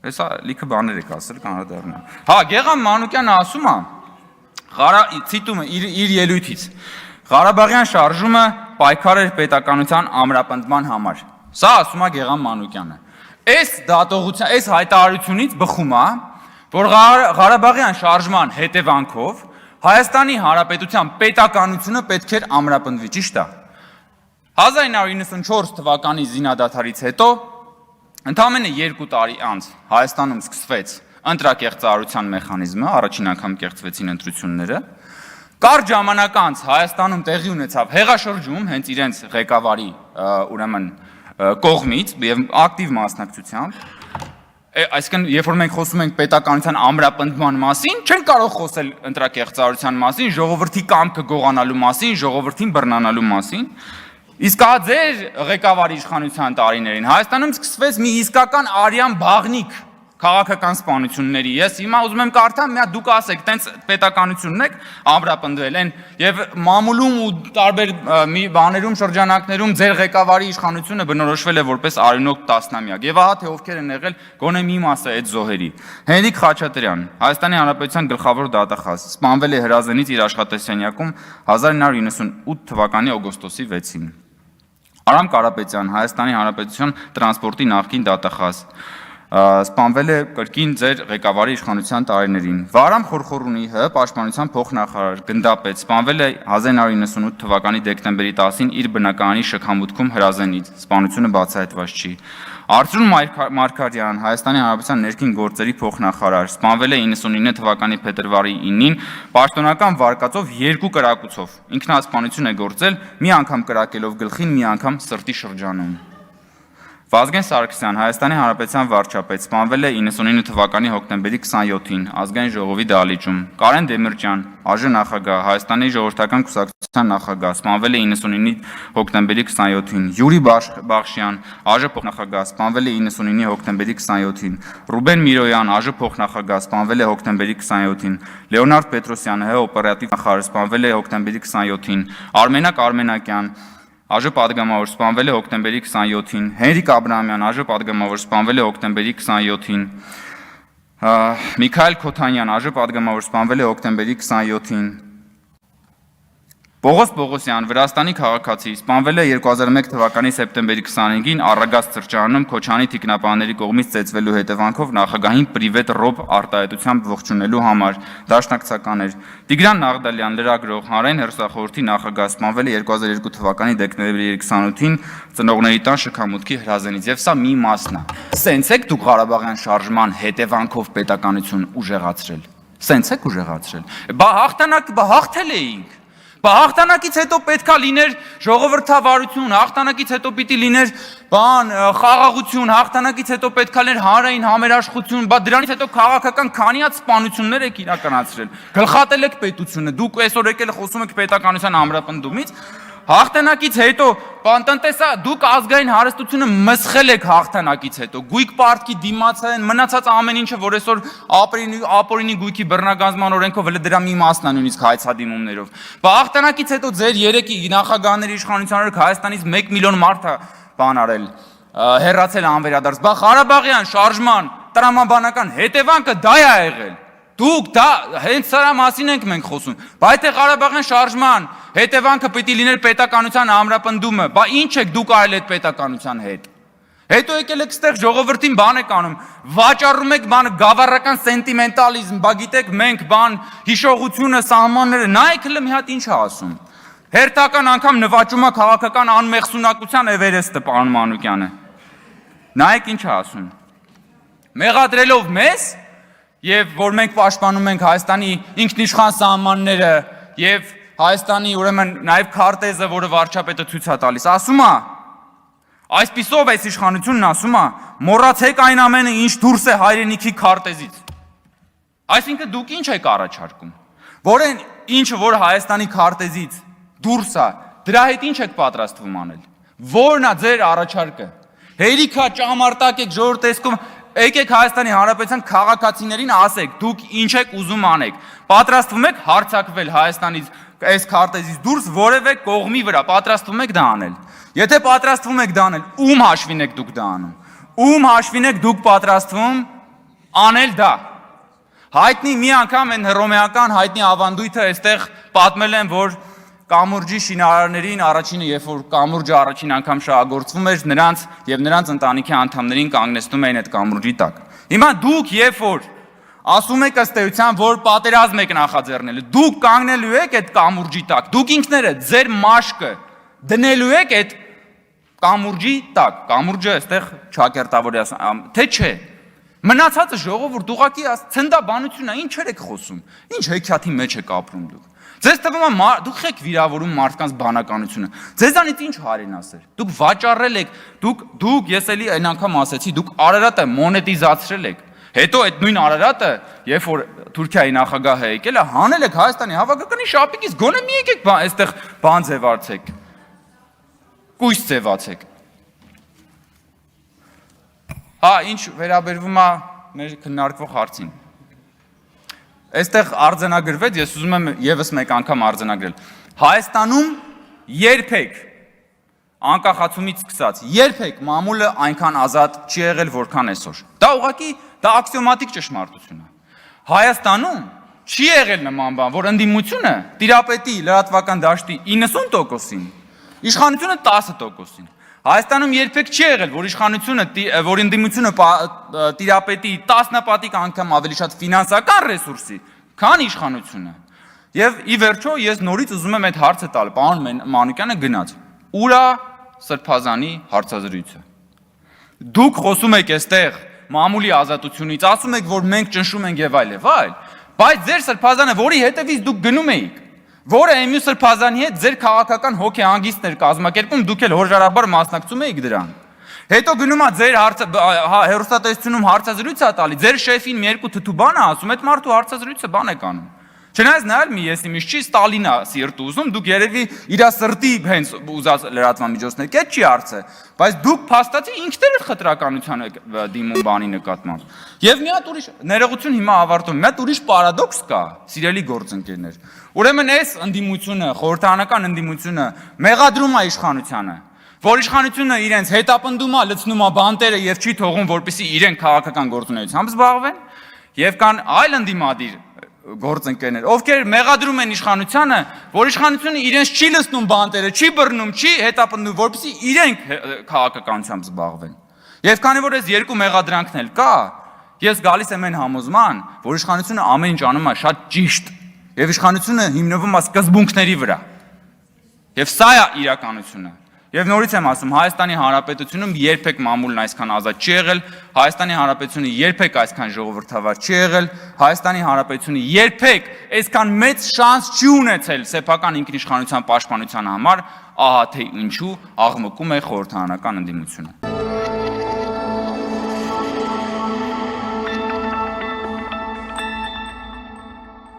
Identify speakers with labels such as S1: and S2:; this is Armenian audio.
S1: Հեսա լիքը բաներ եք ասել, կանրադառնամ։ Հա, Գեղամ Մանուկյանը ասում է, ցիտում է իր ելույթից. Ղարաբաղյան շարժումը պայքար էր պետականության ամրապնդման համար։ Սա ասում է Գեղամ Մանուկյանը։ Այս դատողության, այս հայտարարությունից բխում է, որ Ղարաբաղյան շարժման հետևանքով Հայաստանի Հանրապետության պետականությունը պետք էր ամրապնդվի, ճիշտ է։ 1994 թվականի զինադադարից հետո ընդամենը 2 տարի անց Հայաստանում սկսվեց ընտրակեղծարարության մեխանիզմը, առաջին անգամ կեղծվեցին ընտրությունները։ Կարճ ժամանակ անց Հայաստանում տեղի ունեցավ հեղաշրջում հենց իրենց ղեկավարի ուրեմն կողմից եւ ակտիվ մասնակցությամբ։ Այսինքն, երբ որ մենք խոսում ենք պետականության ամրապնդման մասին, չենք կարող խոսել ընտրակեղծարարության մասին, ժողովրդի կամքը գողանալու մասին, ժողովրդին բռնանալու մասին։ Իսկ հա ձեր ղեկավարի իշխանության տարիներին Հայաստանում սկսվեց մի իսկական արյան բաղնիք քաղաքական սպանությունների։ Ես հիմա ուզում եմ կարդամ, միա դուք ասեք, տենց պետականությունն եք ամրապնդվել են եւ մամուլում ու տարբեր մի բաներում շրջանակներում ձեր ղեկավարի իշխանությունը բնորոշվել է որպես արյունոկ տասնամյակ։ Եվ ահա թե ովքեր են եղել գոնե մի մասը այդ զոհերի։ Հենրիկ Խաչատրյան, Հայաստանի Հանրապետության գլխավոր դատախազ, սպանվել է հրազենից իր աշխատասենյակում 1998 թվականի օգոստոսի 6-ին։ Արամ Կարապետյան, Հայաստանի Հանրապետության տրանսպորտի նախկին դատախազ, սպանվել է կրկին ձեր ղեկավարի իշխանության տարիներին։ Վարամ Խորխորունի ՀՀ պաշտպանության փոխնախարար գնդապետ սպանվել է 1998 թվականի դեկտեմբերի 10-ին իր բնակարանի շքամուտքում հրազենից, սպանությունը բացահայտված չի։ Արծրուն Մարգարյան, Հայաստանի Հանրապետության ներքին գործերի փոխնախարար, սպանվել է 99 թվականի փետրվարի 9-ին պաշտոնական վարկածով 2 կրակոցով։ Ինքնասպանություն է գործել, մի անգամ կրակելով գլխին, մի անգամ սրտի շրջանում։ Վազգեն Սարգսյան, Հայաստանի Հանրապետության վարչապետ, սպանվել է 99 թվականի հոկտեմբերի 27-ին Ազգային ժողովի դահլիճում։ Կարեն Դեմիրճյան, ԱԺ նախագահ, Հայաստանի ժողովրդական կուսակցության նախագահ, սպանվել է 99 հոկտեմբերի 27-ին։ Յուրի Բախշյան, ԱԺ փոխնախագահ, սպանվել է 99 հոկտեմբերի 27-ին։ Ռուբեն Միրոյան, ԱԺ փոխնախագահ, սպանվել է հոկտեմբերի 27-ին։ Լեոնարդ Պետրոսյան, ՀՀ օպերատիվ նախարար, սպանվել է հոկտեմբերի 27-ին։ Արմենակ Արմենակյան, ԱԺ պատգամավոր, սպանվել է հոկտեմբերի 27-ին։ Հենրիկ Աբրահամյան, ԱԺ պատգամավոր, սպանվել է հոկտեմբերի 27-ին։ Միքայել Քոթանյան, ԱԺ պատգամավոր, սպանվել է հոկտեմբերի 27-ին։ Պողոս Պողոսյան, Վրաստանի քաղաքացի, սպանվել է 2001 թվականի սեպտեմբերի 25-ին Առագաստ սրճարանում Քոչանի թիկնապահների կողմից ծեծվելու հետևանքով նախագահին պրիվետ ռոբ արտահայտությամբ ողջունելու համար, դաշնակցական էր։ Տիգրան Նաղդալյան, լրագրող, Հանրային հեռուստախորհրդի նախագահ, սպանվել է 2002 թվականի դեկտեմբերի 28-ին ծնողների տան շքամուտքի հրազենից, եւ սա մի մասն է։ Սենց եք դուք Ղարաբաղյան շարժման հետևանքով պետականություն ուժեղացրել։ Սենց եք ուժեղացրել։ Բա հաղթել էինք։ Բա հաղթանակից հետո պետքա լիներ ժողովրդավարություն, հաղթանակից հետո պիտի լիներ խաղաղություն, հաղթանակից հետո պետքա լիներ հանրային համերաշխություն, բա դրանից հետո քաղաքական քանի հատ սպանություններ եք իրականացրել։ Գլխատել եք պետությունը, դուք այսօր եկել խոսում եք պետականության ամրապնդումից։ Հաղթանակից հետո, տնտեսա, դուք ազգային հարստությունը մսխել եք հաղթանակից հետո, գույք պարտքի դիմացել, մնացած ամեն ինչը, որ այսօր ապօրինի գույքի բռնագանձման օրենքով էլ դրա մի մասն է նույնիսկ հայցադիմումներով։ Բա հաղթանակից հետո ձեր 3 նախագահների իշխանությունները Հայաստանից 1 միլիոն մարդ բան արել, հեռացել անվերադարձ։ Բա Ղարաբաղյան շարժման տրամաբանական հետևանքը դա է եղել։ Դուք դա հենց սրա մասին ենք մենք խոսում։ Բա եթե Ղարաբաղյան շարժման հետևանքը պիտի լիներ պետականության ամրապնդումը, բա ինչ եք դուք արել այդ պետականության հետ։ Հետո եկել եք ստեղ ժողովրդին բան եք անում, վաճառում եք բան գավառական սենտիմենտալիզմ, բա գիտեք մենք բան հիշողությունը, սահմանները, նայեք հələ մի հատ ինչ է ասում։ Հերթական անգամ նվաճում է քաղաքական անմեղսունակության Էվերեստը պարոն Մանուկյանը։ Նայեք ինչ է ասում։ Մեղադրելով մեզ եւ որ մենք պաշտպանում ենք Հայաստանի ինքնիշխան սահմանները եւ Հայաստանի ուրեմն նաեւ քարտեզը, որը վարչապետը ցույց է տալիս, ասում է, այսպիսով այս իշխանությունն ասում է, մոռացեք այն ամենը, ինչ դուրս է հայրենիքի քարտեզից։ Այսինքն դուք ինչ եք առաջարկում, որ այն ինչը որ Հայաստանի քարտեզից դուրս է, դրա հետ ինչ եք պատրաստվում անել։ Որն է ձեր առաջարկը։ Հերիքա ճամարտակ եք ժողովրդ տեսքում եկեք Հայաստանի Հանրապետության քաղաքացիներին ասեք, դուք ինչ եք ուզում անեք։ Պատրաստվում եք հարձակվել Հայաստանից այս քարտեզից դուրս որևէ կողմի վրա, պատրաստվում եք դա անել։ Եթե պատրաստվում եք դա անել, ում հաշվին եք դուք դա անում։ Ում հաշվին եք դուք պատրաստվում անել դա։ Հայտնի մի անգամ են հռոմեական հայտնի ավանդույթը այստեղ պատմել են, որ կամուրջի շինարարներին առաջինը, երբ որ կամուրջը առաջին անգամ շահագործվում էր, նրանց եւ նրանց ընտանիքի անդամներին կանգնեցնում էին այդ կամուրջի տակ։ Հիմա դուք, երբ որ ասում եք ըստ էության, որ պատերազմ եք նախաձեռնել, դուք կանգնելու եք այդ կամուրջի տակ, դուք ինքներդ ձեր մաշկը դնելու եք այդ կամուրջի տակ, կամուրջը այստեղ ճակերտավորի թե չէ։ Մնացածը ժողովուրդ ուղղակի ցնդաբանությունն է, ինչեր եք խոսում, ինչ հեքիաթի մեջ եք ապրում դուք։ Ձեզ թվում է դուք եք վիրավորում մարդկանց բանականությունը։ Ձեզանից ինչ հարեն ասեր։ Դուք վաճառել եք, դուք ես էլի այն անգամ ասեցի, դուք Արարատը մոնետիզացրել եք։ Հետո այդ նույն Արարատը, երբ որ Թուրքիայի նախագահը եկել է, հանել եք Հայաստանի հավաքականի շապիկից, գոնե մի եկեք այստեղ բան ձևացեք։ Կույս ձևացեք։ Հա, ինչ վերաբերվում է մեր քննարկվող հարցին։ Այստեղ արձանագրվեց, ես ուզում եմ եւս մեկ անգամ արձանագրել։ Հայաստանում երբեք անկախացումից սկսած երբեք մամուլը այնքան ազատ չի եղել, որքան այսօր։ Դա ուղղակի դա աքսիոմատիկ ճշմարտություն է։ Հայաստանում չի եղել նման բան, որ ընդդիմությունը տիրապետի լրատվական դաշտի 90%-ին, իշխանությունը 10%-ին։ Հայաստանում երբեք չի եղել, որ իշխանությունը, որ ընդդիմությունը տիրապետի 10 պատիկ անգամ ավելի շատ ֆինանսական ռեսուրսի, քան իշխանությունը։ Եվ ի վերջո ես նորից ուզում եմ այդ հարցը տալ, պարոն Մանուկյանը գնաց։ Ուր է Սրբազանի հարցազրույցը։ Դուք խոսում եք այստեղ մամուլի ազատությունից, ասում եք, որ մենք ճնշում ենք եւ այլ, բայց ձեր Սրբազանը, որի հետևից դուք գնում էիք, որը Էմիլ Սրբազանի հետ ձեր քաղաքական հոգեհանգիստներ կազմակերպում, դուք էլ հորժարաբար մասնակցում էիք դրան։ Հետո գնում է ձեր հեռուստատեսությունում հարցազրույց է տալի, ձեր շեֆին մի երկու թթու բան է ասում, այդ մարդու հարցազրույցը բան է կանում։ Չնայած նայել մի եսի միշտ չի Ստալինա սիրտ ուզում, դուք երևի իր սրտի հենց ուզած լրատվամիջոցներ, այդ չի հարցը, բայց դուք փաստացի ինքներդ խտրականության եք դիմում բանի նկատմամբ։ Եվ մի հատ ուրիշ ներողություն հիմա ավարտում, մի հատ ուրիշ պարադոքս կա, սիրելի գործընկերներ։ Ուրեմն այս ընդդիմությունը, խորհրդարանական ընդդիմությունը մեղադրում է իշխանությանը, որ իշխանությունը իրենց հետապնդում է, լցնում է բանտերը եւ չի թողում, որպեսզի իրենք քաղաքական գործունեությամբ զբաղվեն, եւ կան այլ ընդդիմադիր գործընկերներ, ովքեր մեղադրում են իշխանությանը, որ իշխանությունը իրենց չի լցնում բանտերը, չի բռնում, չի հետապնդում, որպեսզի իրենք քաղաքականությամբ զբաղվեն։ Եվ քանի որ այս երկու մեղադրանքն էլ կա, ես գալիս եմ այն համոզման, որ իշխանությունը ամեն ինչ անում է շատ ճիշտ, եւ իշխանությունը հիմնվում է սկզբունքների վրա։ Եվ սա է իրականությունը։ Եվ նորից եմ ասում, Հայաստանի Հանրապետությունում երբեք մամուլն այսքան ազատ չի եղել, Հայաստանի Հանրապետությունը երբեք այսքան ժողովրդավար չի եղել, Հայաստանի Հանրապետությունը երբեք այսքան մեծ շանս չի ունեցել սեփական ինքնիշխանության պաշտպանության համար, ահա թե ինչու աղմկում է խորհրդարանական ընդդիմությունը։